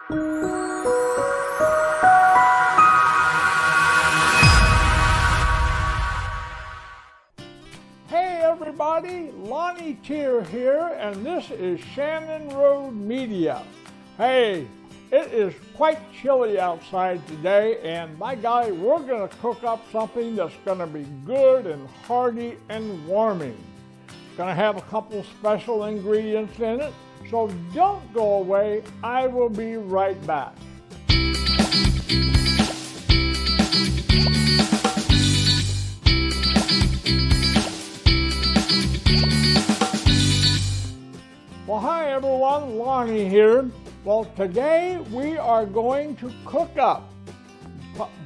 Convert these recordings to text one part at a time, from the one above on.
Hey everybody, Lonnie Tier here, and this is Shannon Road Media. Hey, it is quite chilly outside today, and by golly, we're going to cook up something that's going to be good and hearty and warming. It's going to have a couple special ingredients in it, so don't go away. I will be right back. Well, hi everyone, Lonnie here. Well, today we are going to cook up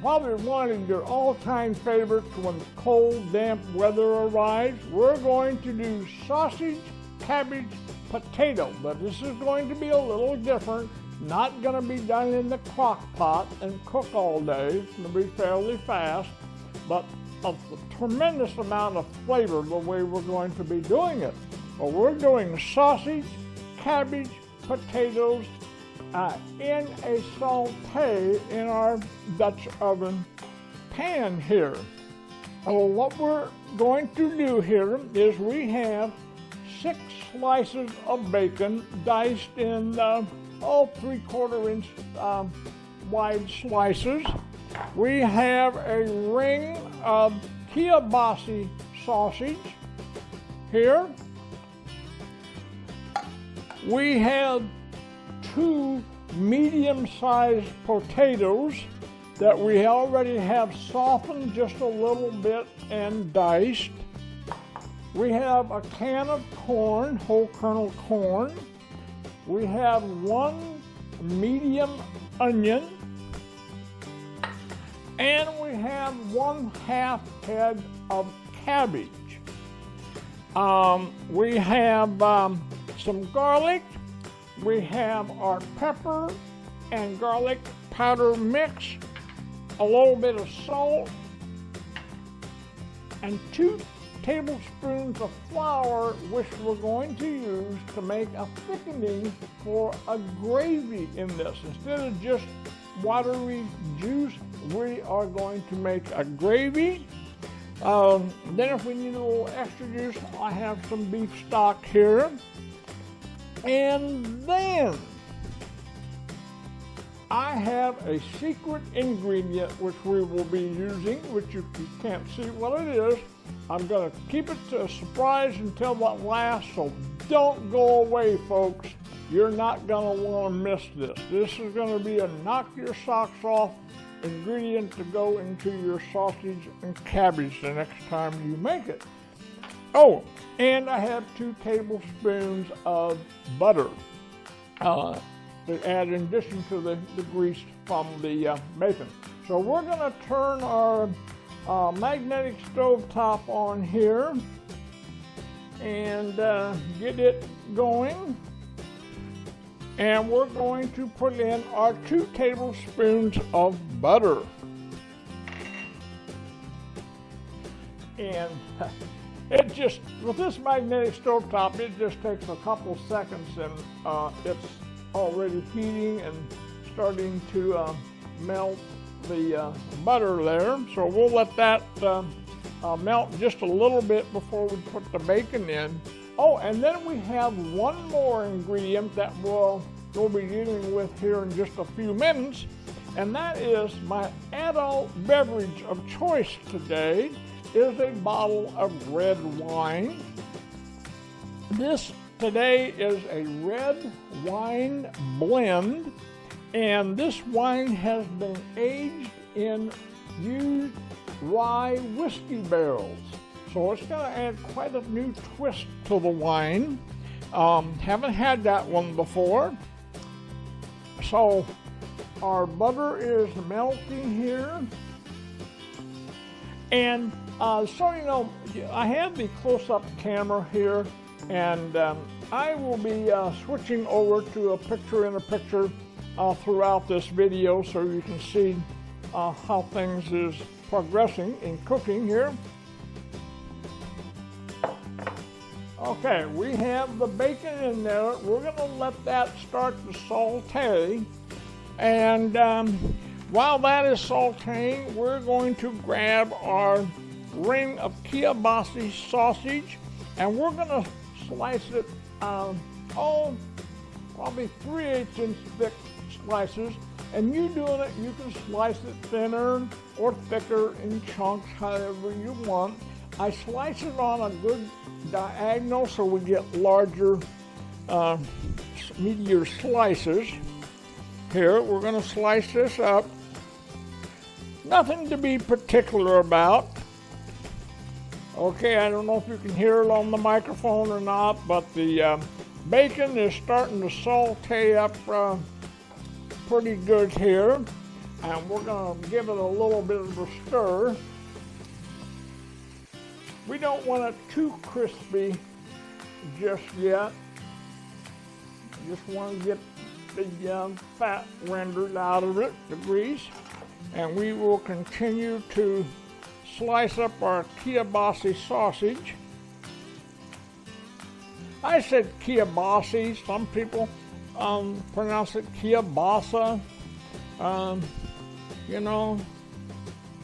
probably one of your all-time favorites when cold, damp weather arrives. We're going to do sausage, cabbage, potato, but this is going to be a little different. Not going to be done in the crock pot and cook all day. It's going to be fairly fast, but a tremendous amount of flavor the way we're going to be doing it. Well, we're doing sausage, cabbage, potatoes in a saute in our Dutch oven pan here. Well, what we're going to do here is we have 6 slices of bacon diced in 3/4 inch wide slices. We have a ring of kielbasa sausage here. We have 2 medium-sized potatoes that we already have softened just a little bit and diced. We have a can of corn, whole kernel corn. We have 1 medium onion. And we have 1/2 head of cabbage. We have some garlic. We have our pepper and garlic powder mix, a little bit of salt, and 2 tablespoons of flour, which we're going to use to make a thickening for a gravy in this. Instead of just watery juice, we are going to make a gravy. Then if we need a little extra juice, I have some beef stock here. And then I have a secret ingredient which we will be using, which you can't see what it is. I'm going to keep it a surprise until that lasts, so don't go away, folks. You're not going to want to miss this. This is going to be a knock your socks off ingredient to go into your sausage and cabbage the next time you make it. Oh, and I have 2 tablespoons of butter to add in addition to the grease from the bacon. So we're going to turn our magnetic stove top on here and get it going. And we're going to put in our 2 tablespoons of butter. And it just, with this magnetic stove top, it just takes a couple seconds and it's already heating and starting to melt the butter there. So we'll let that melt just a little bit before we put the bacon in. Oh, and then we have one more ingredient that we'll be dealing with here in just a few minutes, and that is my adult beverage of choice today is a bottle of red wine. This today is a red wine blend, and this wine has been aged in used rye whiskey barrels. So it's going to add quite a new twist to the wine. Haven't had that one before. So our butter is melting here. And so you know, I have the close-up camera here, and I will be switching over to a picture-in-a-picture throughout this video so you can see how things is progressing in cooking here. Okay, we have the bacon in there. We're going to let that start to saute. And while that is sauteing, we're going to grab our ring of kielbasa sausage, and we're going to slice it, probably 3/8 inch thick slices. And you doing it, you can slice it thinner or thicker in chunks, however you want. I slice it on a good diagonal so we get larger, meatier slices. Here, we're going to slice this up. Nothing to be particular about. Okay, I don't know if you can hear it on the microphone or not, but the bacon is starting to saute up pretty good here. And we're going to give it a little bit of a stir. We don't want it too crispy just yet. Just want to get the fat rendered out of it, the grease. And we will continue to slice up our kielbasa sausage. I said kielbasa. Some people pronounce it kielbasa. You know,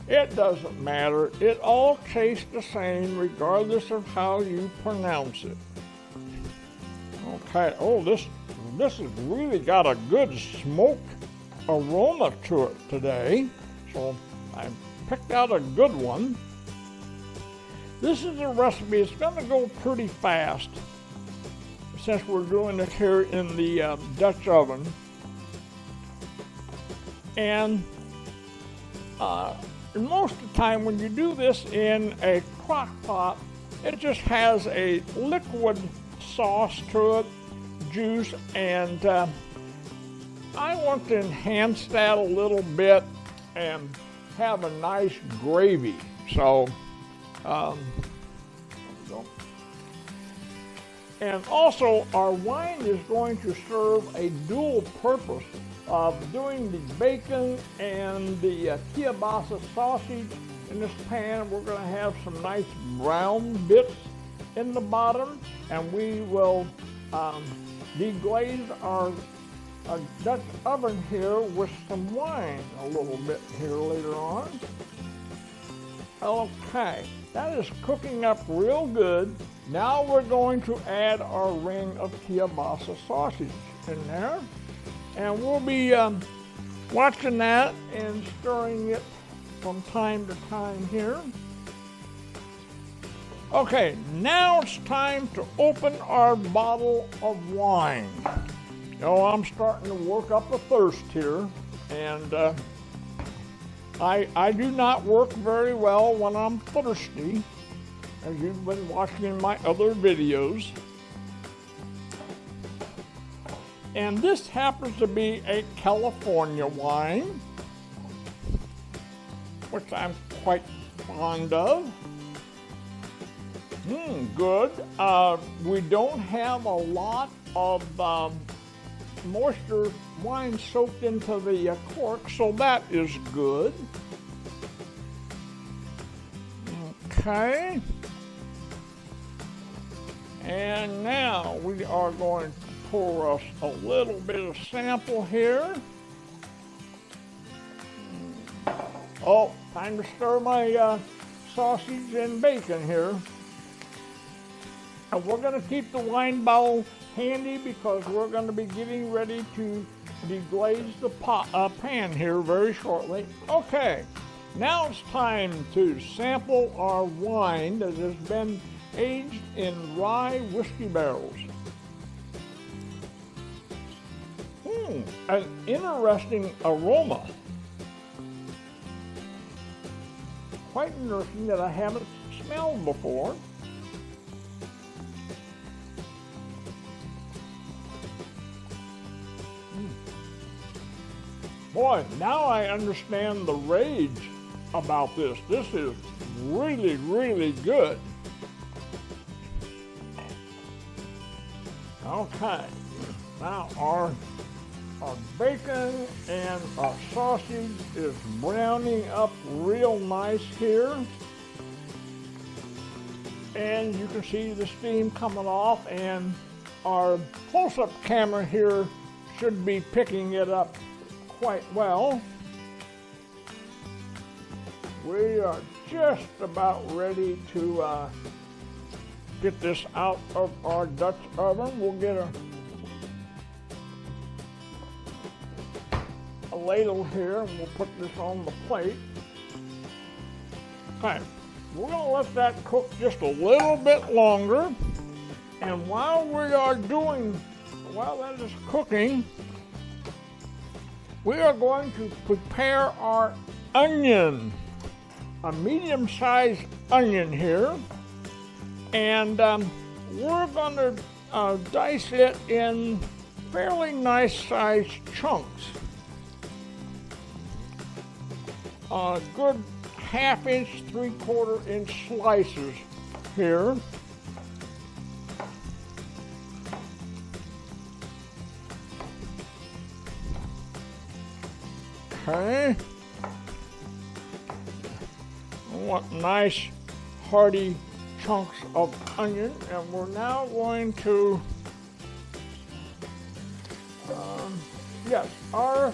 it doesn't matter. It all tastes the same regardless of how you pronounce it. Okay, oh, this has really got a good smoke aroma to it today. So I picked out a good one. This is a recipe. It's going to go pretty fast since we're doing it here in the Dutch oven. And most of the time when you do this in a crock pot, it just has a liquid sauce to it, juice, and I want to enhance that a little bit and have a nice gravy. So, and also our wine is going to serve a dual purpose of doing the bacon and the kielbasa sausage in this pan. We're going to have some nice brown bits in the bottom, and we will deglaze our Dutch oven here with some wine a little bit here later on. Okay, that is cooking up real good. Now we're going to add our ring of kielbasa sausage in there. And we'll be watching that and stirring it from time to time here. Okay, now it's time to open our bottle of wine. You know, I'm starting to work up a thirst here, and I do not work very well when I'm thirsty, as you've been watching in my other videos. And this happens to be a California wine, which I'm quite fond of. Good. We don't have a lot of moisture wine soaked into the cork, so that is good. Okay. And now we are going to pour us a little bit of sample here. Oh, time to stir my sausage and bacon here. And we're going to keep the wine bottle handy because we're going to be getting ready to deglaze the pan here very shortly. Okay, now it's time to sample our wine that has been aged in rye whiskey barrels. An interesting aroma. Quite interesting that I haven't smelled before. Boy, now I understand the rage about this. This is really, really good. Okay, now our bacon and our sausage is browning up real nice here. And you can see the steam coming off, and our close-up camera here should be picking it up quite well. We are just about ready to get this out of our Dutch oven. We'll get a ladle here and we'll put this on the plate. Okay, we're gonna let that cook just a little bit longer. And while that is cooking, we are going to prepare our onion, a medium-sized onion here. And we're going to dice it in fairly nice-sized chunks. A good 1/2 inch, 3/4 inch slices here. Okay. I want nice, hearty chunks of onion, and we're now going to, yes, our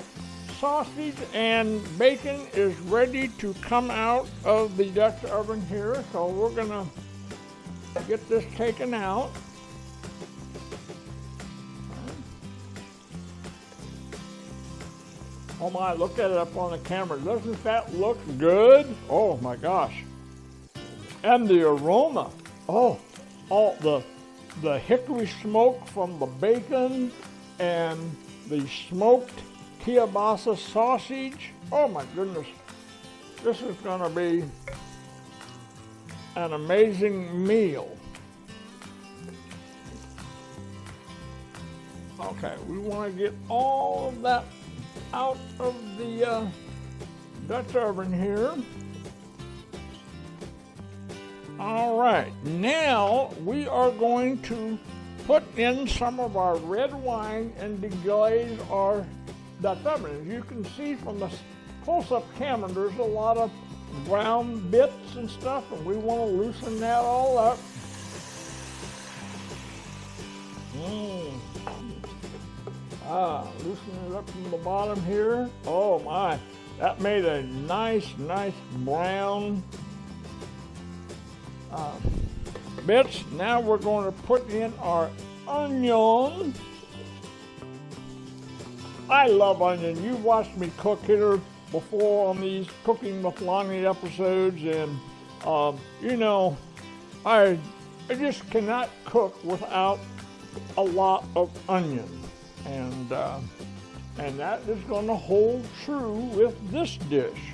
sausage and bacon is ready to come out of the Dutch oven here, so we're gonna get this taken out. Oh my, look at it up on the camera. Doesn't that look good? Oh my gosh. And the aroma. Oh, all the hickory smoke from the bacon and the smoked kielbasa sausage. Oh my goodness. This is gonna be an amazing meal. Okay, we wanna get all of that out of the Dutch oven here. All right, now we are going to put in some of our red wine and deglaze our Dutch oven. As you can see from the close-up camera, there's a lot of brown bits and stuff, and we want to loosen that all up. Loosen it up from the bottom here. Oh my, that made a nice brown bits. Now we're going to put in our onion. I love onion. You've watched me cook here before on these Cooking with Lonnie episodes, and you know, I just cannot cook without a lot of onion. And that is going to hold true with this dish.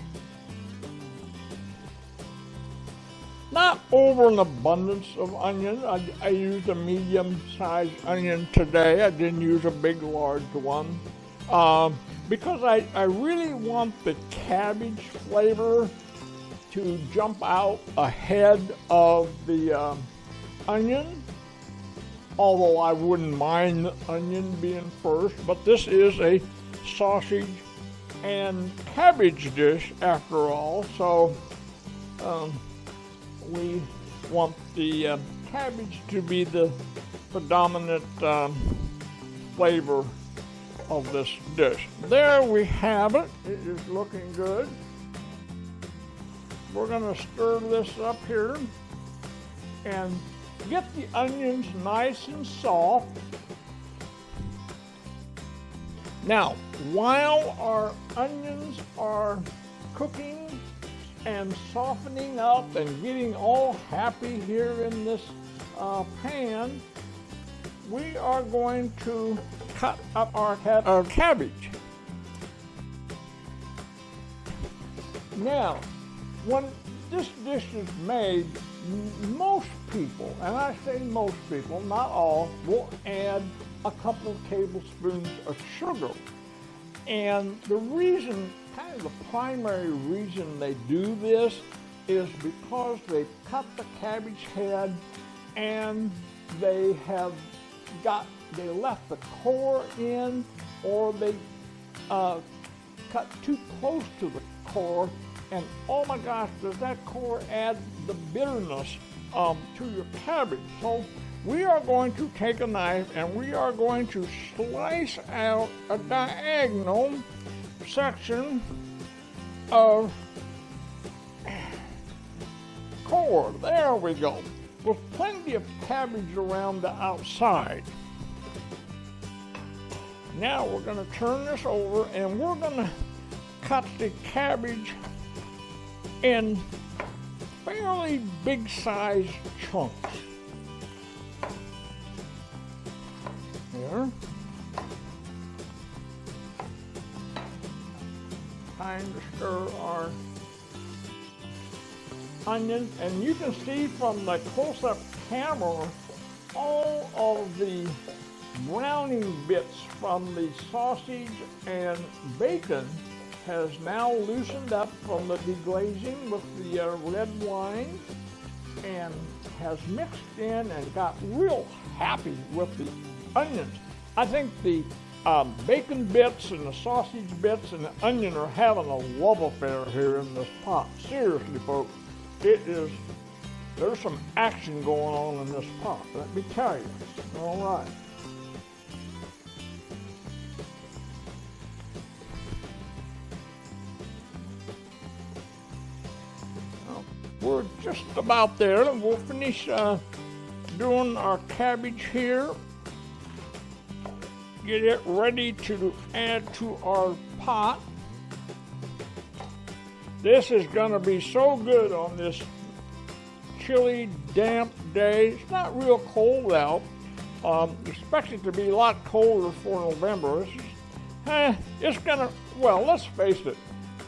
Not over an abundance of onion. I used a medium-sized onion today. I didn't use a big, large one. Because I really want the cabbage flavor to jump out ahead of the onion. Although I wouldn't mind the onion being first, but this is a sausage and cabbage dish after all, so we want the cabbage to be the predominant flavor of this dish. There we have it. It is looking good. We're going to stir this up here and get the onions nice and soft. Now, while our onions are cooking and softening up and getting all happy here in this pan, we are going to cut up our cabbage. Now, when this dish is made, most people, and I say most people, not all, will add a couple of tablespoons of sugar. And the reason, kind of the primary reason they do this is because they cut the cabbage head and they left the core in, or they cut too close to the core. And oh my gosh, does that core add the bitterness to your cabbage. So we are going to take a knife and we are going to slice out a diagonal section of core. There we go. With plenty of cabbage around the outside. Now we're going to turn this over and we're going to cut the cabbage in fairly big sized chunks. Here. Time to stir our onions, and you can see from the close-up camera all of the browning bits from the sausage and bacon has now loosened up from the deglazing with the red wine and has mixed in and got real happy with the onions. I think the bacon bits and the sausage bits and the onion are having a love affair here in this pot. Seriously, folks, there's some action going on in this pot, let me tell you. All right. We're just about there, and we'll finish doing our cabbage here. Get it ready to add to our pot. This is going to be so good on this chilly, damp day. It's not real cold out. Expect it to be a lot colder for November. It's going to, well, let's face it,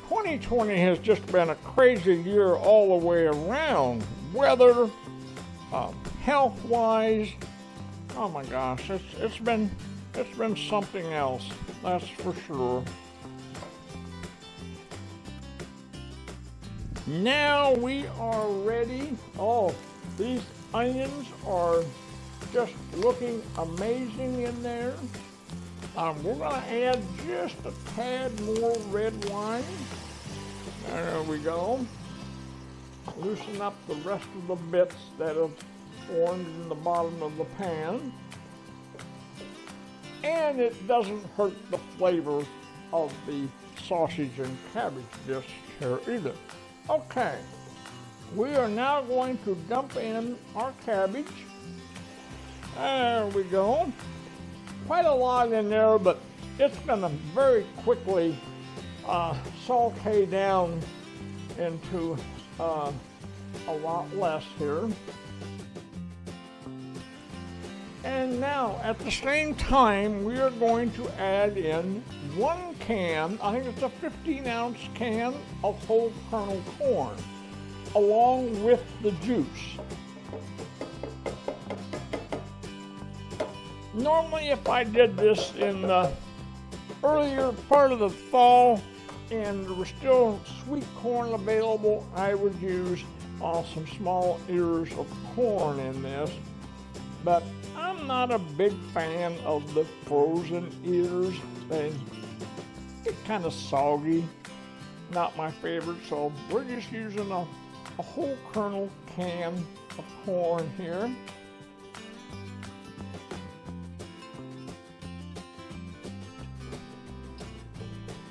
2020 has just been a crazy year all the way around. Weather, health-wise, oh my gosh, it's been something else, that's for sure. Now we are ready. Oh, these onions are just looking amazing in there. We're going to add just a tad more red wine. There we go. Loosen up the rest of the bits that have formed in the bottom of the pan. And it doesn't hurt the flavor of the sausage and cabbage dish here either. Okay, we are now going to dump in our cabbage. There we go. Quite a lot in there, but it's going to very quickly saute down into a lot less here. And now, at the same time, we are going to add in 1 can, I think it's a 15-ounce can of whole kernel corn, along with the juice. Normally, if I did this in the earlier part of the fall and there was still sweet corn available, I would use some small ears of corn in this. But I'm not a big fan of the frozen ears. They get kind of soggy, not my favorite, so we're just using a whole kernel can of corn here.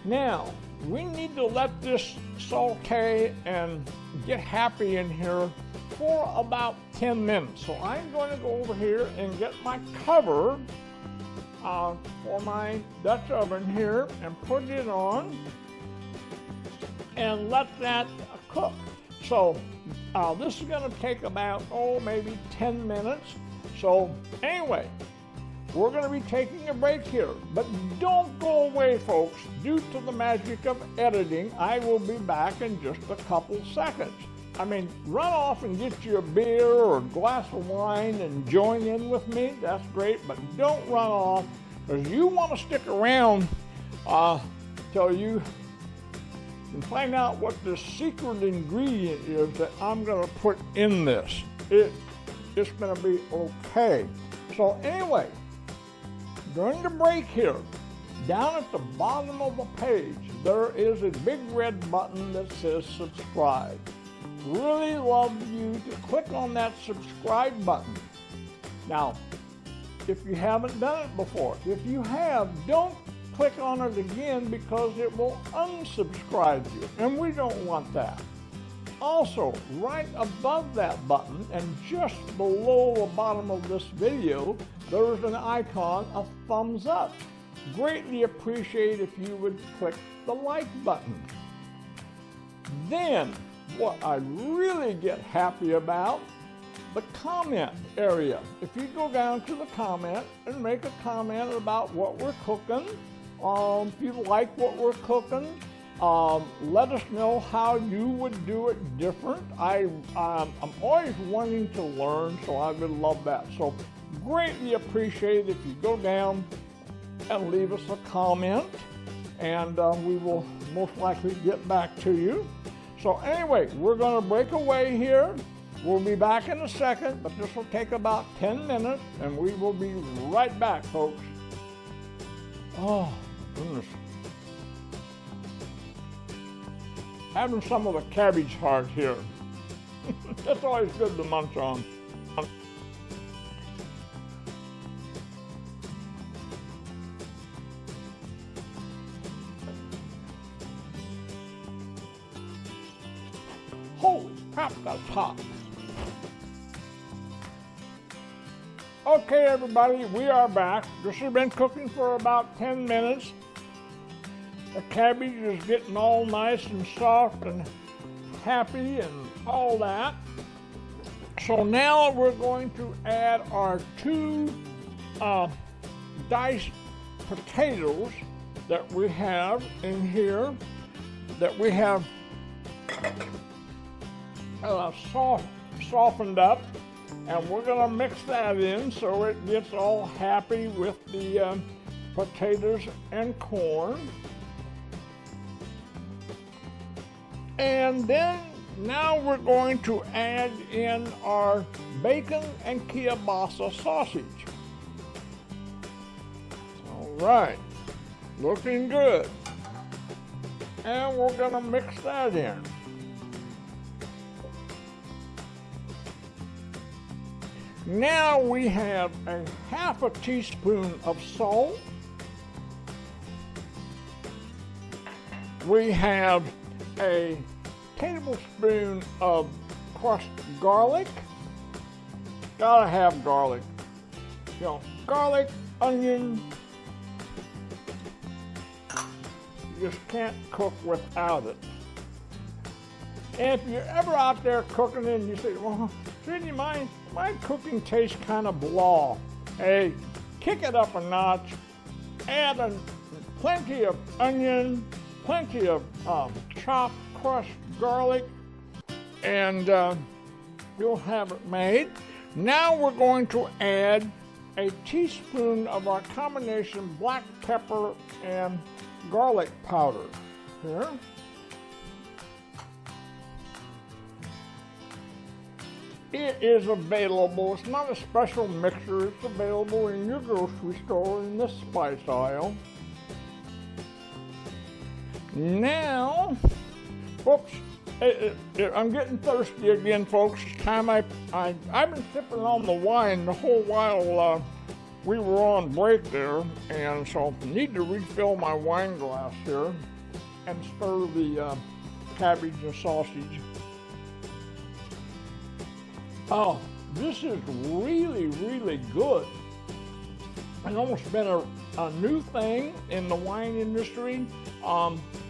Now, we need to let this saute and get happy in here for about 10 minutes. So I'm going to go over here and get my cover for my Dutch oven here and put it on and let that cook. So this is going to take about, maybe 10 minutes. So anyway, we're going to be taking a break here, but don't go away, folks. Due to the magic of editing, I will be back in just a couple seconds. I mean, run off and get you a beer or a glass of wine and join in with me. That's great, but don't run off, because you want to stick around till you can find out what the secret ingredient is that I'm going to put in this. It's going to be okay. So anyway, during the break here, down at the bottom of the page, there is a big red button that says subscribe. Really love you to click on that subscribe button. Now, if you haven't done it before, if you have, don't click on it again because it will unsubscribe you, and we don't want that. Also, right above that button and just below the bottom of this video, there's an icon of thumbs up. Greatly appreciate if you would click the like button. Then, what I really get happy about, the comment area. If you go down to the comment and make a comment about what we're cooking, if you like what we're cooking, let us know how you would do it different. I'm always wanting to learn, so I would love that. So greatly appreciate if you go down and leave us a comment, and we will most likely get back to you. So anyway, we're going to break away here. We'll be back in a second, but this will take about 10 minutes, and we will be right back, folks. Oh, goodness. Having some of the cabbage heart here. That's always good to munch on. Holy crap, that's hot. Okay, everybody, we are back. This has been cooking for about 10 minutes. The cabbage is getting all nice and soft and happy and all that. So now we're going to add our 2 diced potatoes that we have in here, that we have softened up, and we're going to mix that in so it gets all happy with the potatoes and corn. And then now we're going to add in our bacon and kielbasa sausage. All right, looking good. And we're going to mix that in. Now we have a half a teaspoon of salt. We have a tablespoon of crushed garlic. Gotta have garlic. You know, garlic, onion. You just can't cook without it. And if you're ever out there cooking and you say, well, Sydney, my cooking tastes kind of blah. Hey, kick it up a notch. Add plenty of onion, plenty of chopped crushed garlic, and you'll have it made. Now we're going to add a teaspoon of our combination black pepper and garlic powder here. It is available. It's not a special mixer. It's available in your grocery store in the spice aisle. Now, whoops, I'm getting thirsty again, folks. It's time I've been sipping on the wine the whole while we were on break there, and so I need to refill my wine glass here and stir the cabbage and sausage. Oh, this is really, really good. It's almost been a new thing in the wine industry,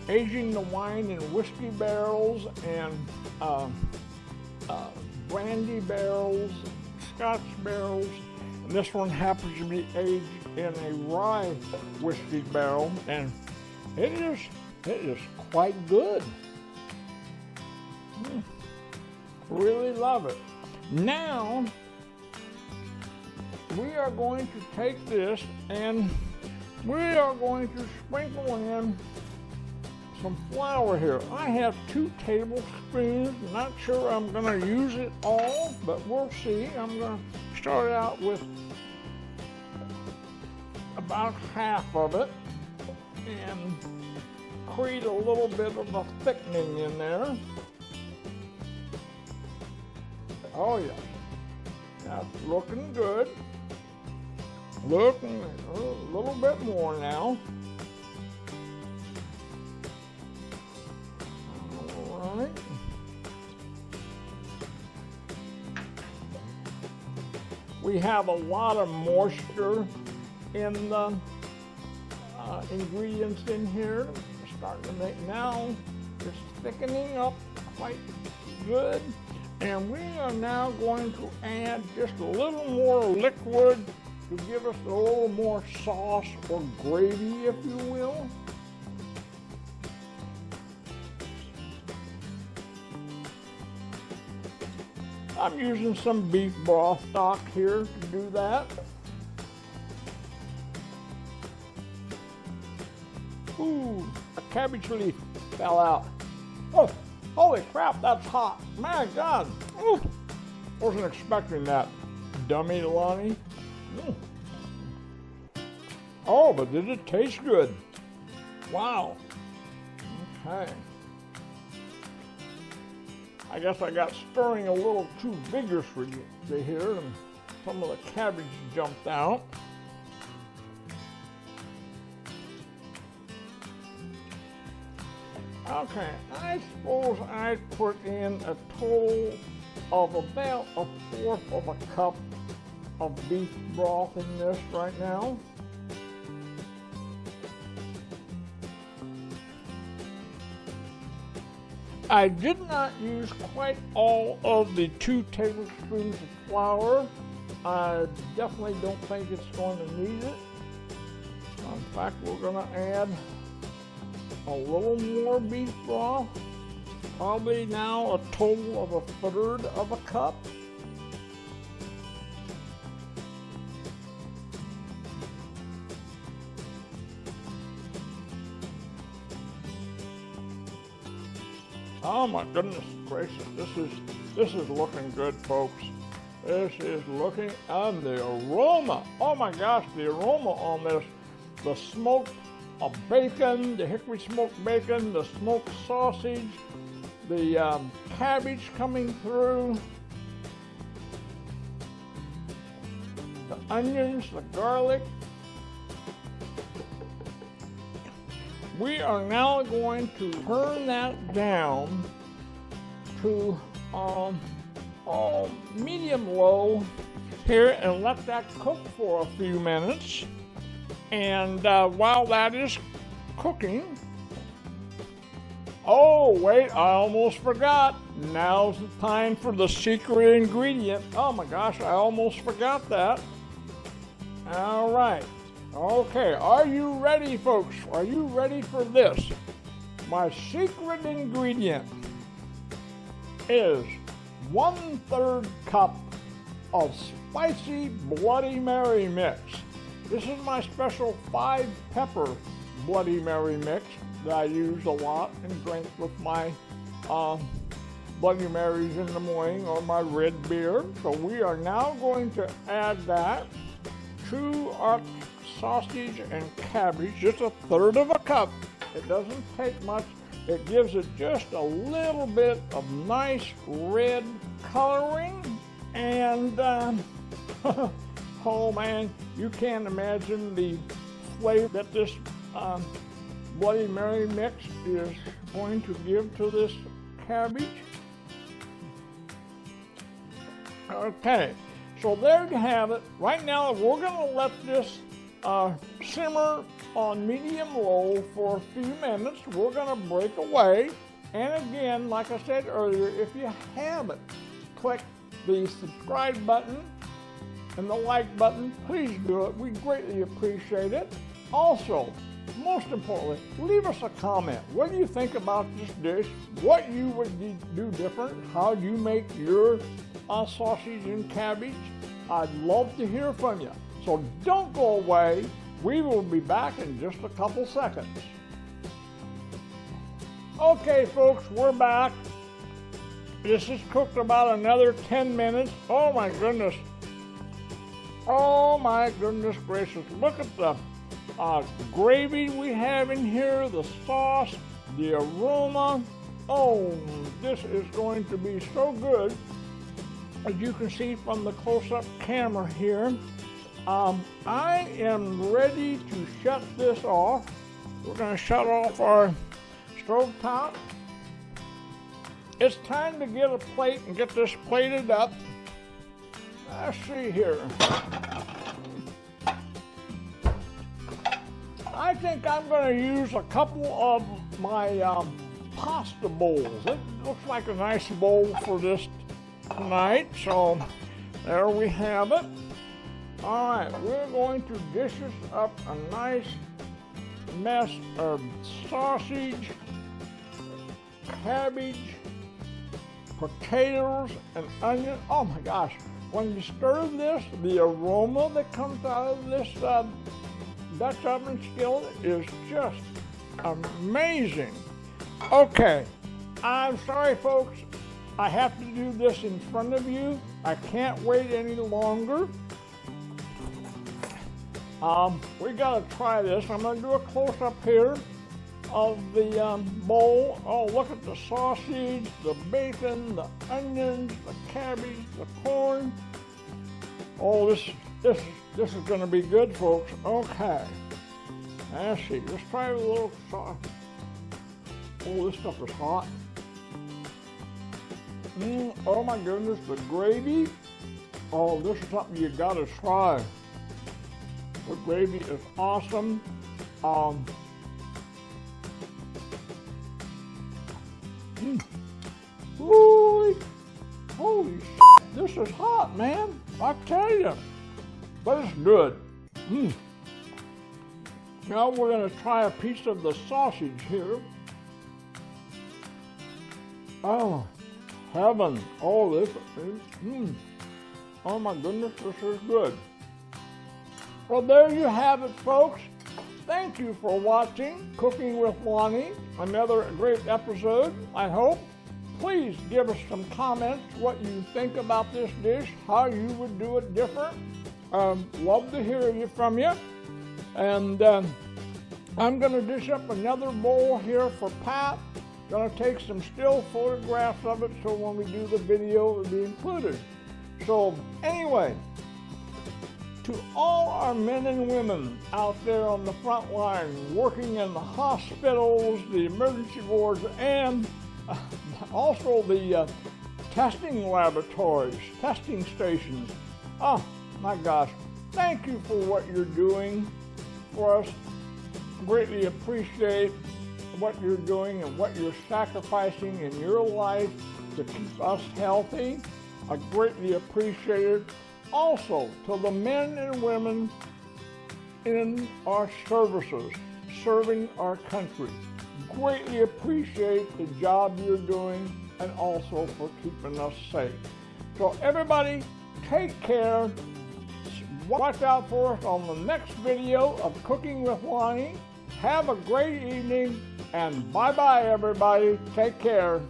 aging the wine in whiskey barrels and brandy barrels, Scotch barrels, and this one happens to be aged in a rye whiskey barrel, and it is quite good. Really love it. Now, we are going to take this and we are going to sprinkle in some flour here. I have 2 tablespoons. Not sure I'm going to use it all, but we'll see. I'm going to start out with about half of it and create a little bit of a thickening in there. Oh yeah, that's looking good. Looking a little bit more now. We have a lot of moisture in the ingredients in here. We're starting to make now. It's thickening up quite good. And we are now going to add just a little more liquid to give us a little more sauce or gravy, if you will. I'm using some beef broth stock here to do that. Ooh, a cabbage leaf fell out. Oh, holy crap, that's hot. My God. Ooh, wasn't expecting that, dummy Lonnie. Oh, but did it taste good? Wow. Okay. I guess I got stirring a little too vigorously here, and some of the cabbage jumped out. Okay, I suppose I put in a total of about 1/4 of a cup of beef broth in this right now. I did not use quite all of the 2 tablespoons of flour. I definitely don't think it's going to need it. In fact, we're going to add a little more beef broth, probably now a total of 1/3 of a cup. Oh my goodness gracious, this is looking good, folks. This is looking, and the aroma, oh my gosh, the aroma on this, the smoked bacon, the hickory smoked bacon, the smoked sausage, the cabbage coming through, the onions, the garlic. We are now going to turn that down to medium-low here and let that cook for a few minutes. And while that is cooking, oh wait, I almost forgot. Now's the time for the secret ingredient. Oh my gosh, I almost forgot that. All right. Okay, are you ready, folks? Are you ready for this? My secret ingredient is 1/3 cup of spicy Bloody Mary mix. This is my special 5-pepper Bloody Mary mix that I use a lot and drink with my Bloody Marys in the morning or my red beer. So we are now going to add that to our sausage and cabbage, just 1/3 of a cup. It doesn't take much. It gives it just a little bit of nice red coloring, and oh man, you can't imagine the flavor that this Bloody Mary mix is going to give to this cabbage. Okay, so there you have it. Right now, we're going to let this simmer on medium-low for a few minutes. We're going to break away. And again, like I said earlier, if you haven't clicked the subscribe button and the like button, please do it. We greatly appreciate it. Also, most importantly, leave us a comment. What do you think about this dish? What you would do different? How you make your sausage and cabbage? I'd love to hear from you. So don't go away. We will be back in just a couple seconds. Okay, folks, we're back. This is cooked about another 10 minutes. Oh my goodness. Oh my goodness gracious. Look at the gravy we have in here, the sauce, the aroma. Oh, this is going to be so good. As you can see from the close-up camera here, I am ready to shut this off. We're going to shut off our stove top. It's time to get a plate and get this plated up. Let's see here. I think I'm going to use a couple of my pasta bowls. It looks like a nice bowl for this tonight, so there we have it. All right, we're going to dish this up a nice mess of sausage, cabbage, potatoes, and onion. Oh my gosh, when you stir this, the aroma that comes out of this Dutch oven skillet is just amazing. Okay, I'm sorry folks, I have to do this in front of you. I can't wait any longer. We gotta try this. I'm gonna do a close-up here of the bowl. Oh, look at the sausage, the bacon, the onions, the cabbage, the corn. Oh, this is gonna be good, folks. Okay, let's see. Let's try with a little sauce. Oh, this stuff is hot. Oh my goodness, the gravy. Oh, this is something you gotta try. The gravy is awesome. Holy shit, this is hot, man. I tell you, but it's good. Now we're gonna try a piece of the sausage here. Oh, heaven. Oh, this is, oh my goodness, this is good. Well, there you have it, folks. Thank you for watching Cooking with Lonnie. Another great episode, I hope. Please give us some comments, what you think about this dish, how you would do it different. Love to hear from you. And I'm going to dish up another bowl here for Pat. Going to take some still photographs of it so when we do the video, it'll be included. So anyway, to all our men and women out there on the front line, working in the hospitals, the emergency wards, and also the testing laboratories, testing stations. Oh my gosh, thank you for what you're doing for us. Greatly appreciate what you're doing and what you're sacrificing in your life to keep us healthy. I greatly appreciate it. Also, to the men and women in our services, serving our country. Greatly appreciate the job you're doing and also for keeping us safe. So everybody, take care. Watch out for us on the next video of Cooking with Lonnie. Have a great evening, and bye-bye, everybody. Take care.